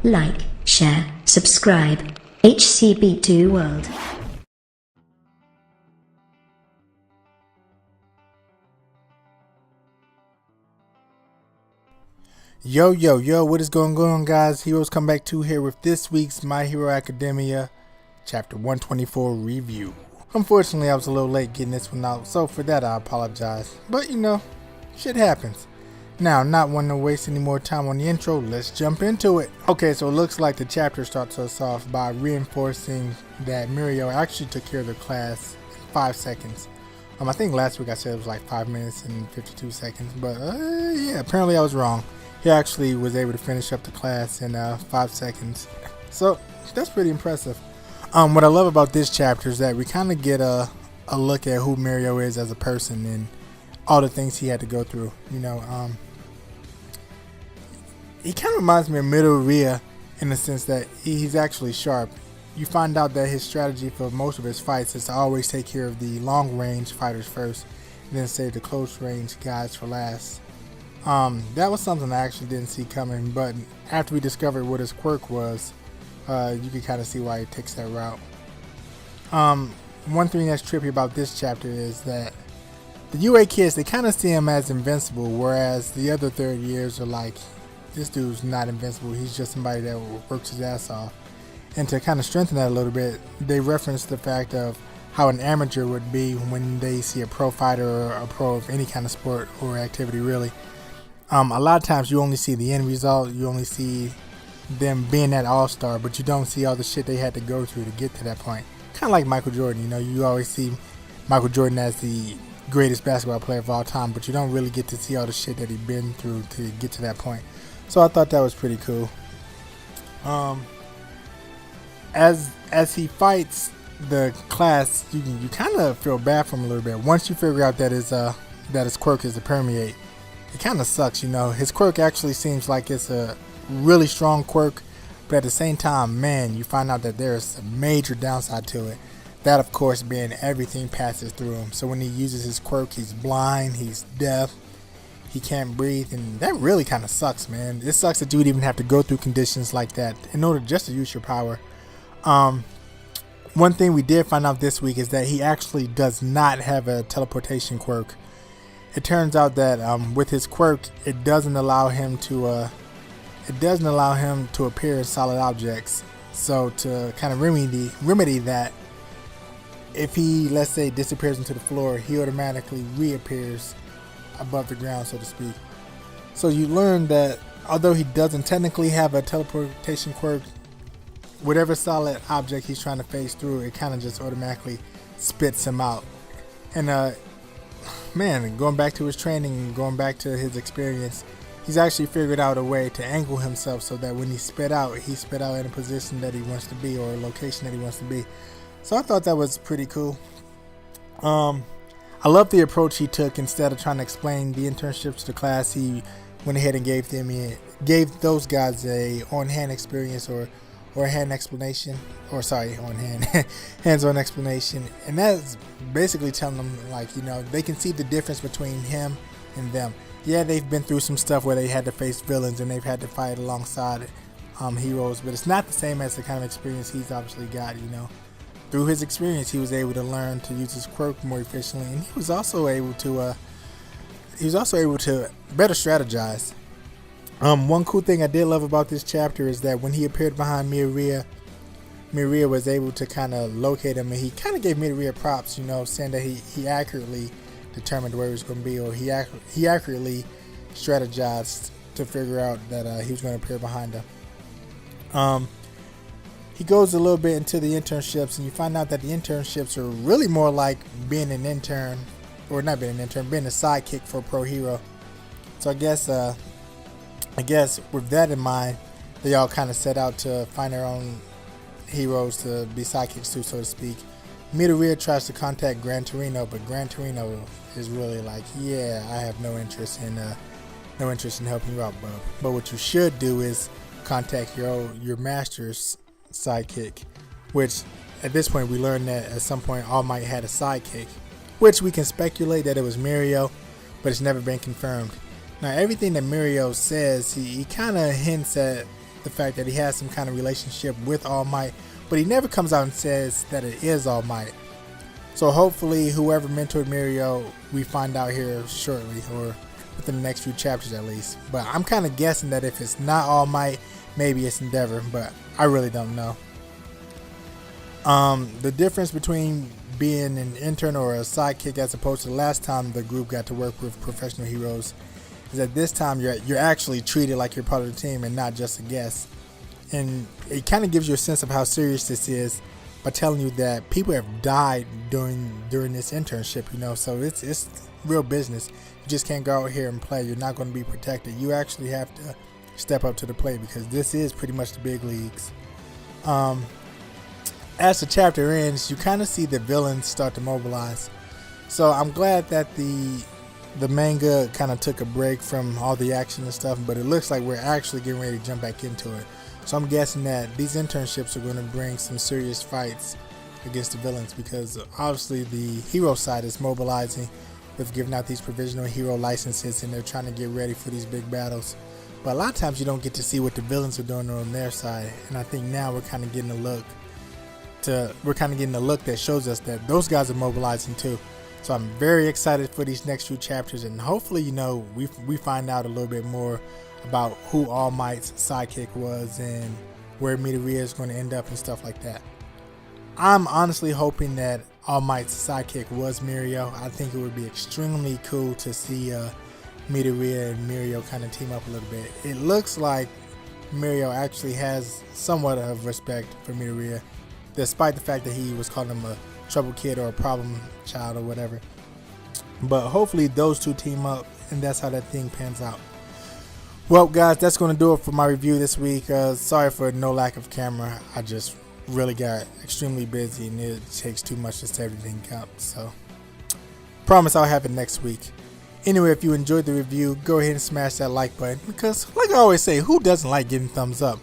Like, share, subscribe. HCB2 World. Yo, what is going on, guys? Heroes Come Back 2 here with this week's My Hero Academia Chapter 124 review. Unfortunately, I was a little late getting this one out, so for that I apologize. But you know, shit happens. Now, not wanting to waste any more time on the intro, let's jump into it. Okay, so it looks like the chapter starts us off by reinforcing that Mirio actually took care of the class in 5 seconds. I think last week I said it was like 5 minutes and 52 seconds, but yeah, apparently I was wrong. He actually was able to finish up the class in 5 seconds. So that's pretty impressive. What I love about this chapter is that we kind of get a look at who Mirio is as a person and all the things he had to go through. You know, he kind of reminds me of Mirio in the sense that he's actually sharp. You find out that his strategy for most of his fights is to always take care of the long range fighters first, and then save the close range guys for last. That was something I actually didn't see coming, but after we discovered what his quirk was, you can kind of see why he takes that route. One thing that's trippy about this chapter is that the UA kids, they kind of see him as invincible, whereas the other third years are like, this dude's not invincible, he's just somebody that works his ass off. And to kind of strengthen that a little bit, they reference the fact of how an amateur would be when they see a pro fighter or a pro of any kind of sport or activity really. A lot of times you only see the end result, you only see them being that all-star, but you don't see all the shit they had to go through to get to that point. Kind of like Michael Jordan, you know, you always see Michael Jordan as the greatest basketball player of all time, but you don't really get to see all the shit that he's been through to get to that point. So I thought that was pretty cool. As he fights the class, you kind of feel bad for him a little bit. Once you figure out that his quirk is to permeate, it kind of sucks, you know. His quirk actually seems like it's a really strong quirk, but at the same time, man, you find out that there's a major downside to it. That, of course, being everything passes through him. So when he uses his quirk, he's blind, he's deaf, he can't breathe, and that really kind of sucks, man. It sucks that you would even have to go through conditions like that in order just to use your power. One thing we did find out this week is that he actually does not have a teleportation quirk. It turns out that with his quirk, it doesn't allow him to appear in solid objects. So to kind of remedy that, if he, let's say, disappears into the floor, he automatically reappears above the ground, so to speak. So you learn that although he doesn't technically have a teleportation quirk, whatever solid object he's trying to phase through, it kind of just automatically spits him out. And man, going back to his training, going back to his experience, he's actually figured out a way to angle himself so that when he spit out in a position that he wants to be or a location that he wants to be. So I thought that was pretty cool. I love the approach he took. Instead of trying to explain the internships to the class, he went ahead and gave those guys a on-hand experience or a hand explanation, or sorry, hands-on explanation. And that's basically telling them, like, you know, they can see the difference between him and them. Yeah, they've been through some stuff where they had to face villains and they've had to fight alongside heroes, but it's not the same as the kind of experience he's obviously got, you know. Through his experience, he was able to learn to use his quirk more efficiently, and he was also able to better strategize. One cool thing I did love about this chapter is that when he appeared behind Mirio was able to kind of locate him, and he kind of gave Mirio props, you know, saying that he accurately determined where he was going to be, or he accurately strategized to figure out that he was going to appear behind him. He goes a little bit into the internships, and you find out that the internships are really more like being an intern, or not being an intern, being a sidekick for a pro hero. So I guess with that in mind, they all kind of set out to find their own heroes to be sidekicks to, so to speak. Mirio tries to contact Gran Torino, but Gran Torino is really like, yeah, I have no interest in helping you out, bro. But what you should do is contact your master's sidekick, which at this point we learned that at some point All Might had a sidekick, which we can speculate that it was Mirio, but it's never been confirmed. Now everything that Mirio says, he kind of hints at the fact that he has some kind of relationship with All Might, but he never comes out and says that it is All Might. So hopefully whoever mentored Mirio, we find out here shortly, or within the next few chapters at least. But I'm kind of guessing that if it's not All Might, maybe it's Endeavor, but I really don't know. The difference between being an intern or a sidekick as opposed to the last time the group got to work with professional heroes is that this time you're actually treated like you're part of the team and not just a guest. And it kind of gives you a sense of how serious this is by telling you that people have died during this internship, you know, so it's real business. You just can't go out here and play. You're not going to be protected. You actually have to step up to the plate because this is pretty much the big leagues. As the chapter ends, you kind of see the villains start to mobilize. So I'm glad that the manga kind of took a break from all the action and stuff, but it looks like we're actually getting ready to jump back into it. So I'm guessing that these internships are going to bring some serious fights against the villains, because obviously the hero side is mobilizing with giving out these provisional hero licenses, and they're trying to get ready for these big battles. But a lot of times you don't get to see what the villains are doing on their side, and I think now we're kind of getting a look that shows us that those guys are mobilizing too. So I'm very excited for these next few chapters, and hopefully, you know, we find out a little bit more about who All Might's sidekick was and where Mirio is going to end up and stuff like that. I'm honestly hoping that All Might's sidekick was Mirio. I think it would be extremely cool to see Mirio and Mirio kind of team up a little bit. It looks like Mirio actually has somewhat of respect for Mirio, despite the fact that he was calling him a trouble kid or a problem child or whatever. But hopefully those two team up, and that's how that thing pans out. Well, guys, that's going to do it for my review this week. Sorry for no lack of camera. I just really got extremely busy, and it takes too much to set everything up. So, promise I'll have it next week. Anyway, if you enjoyed the review, go ahead and smash that like button, because like I always say, who doesn't like getting thumbs up?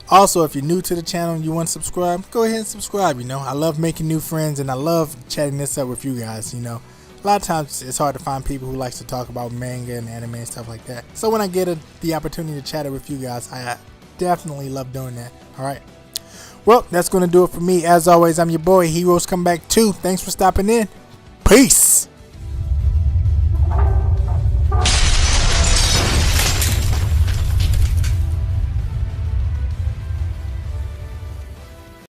Also, if you're new to the channel and you want to subscribe, go ahead and subscribe. You know, I love making new friends, and I love chatting this up with you guys. You know, a lot of times it's hard to find people who likes to talk about manga and anime and stuff like that. So when I get the opportunity to chat it with you guys, I definitely love doing that. All right. Well, that's going to do it for me. As always, I'm your boy, Heroes Come Back 2. Thanks for stopping in. Peace.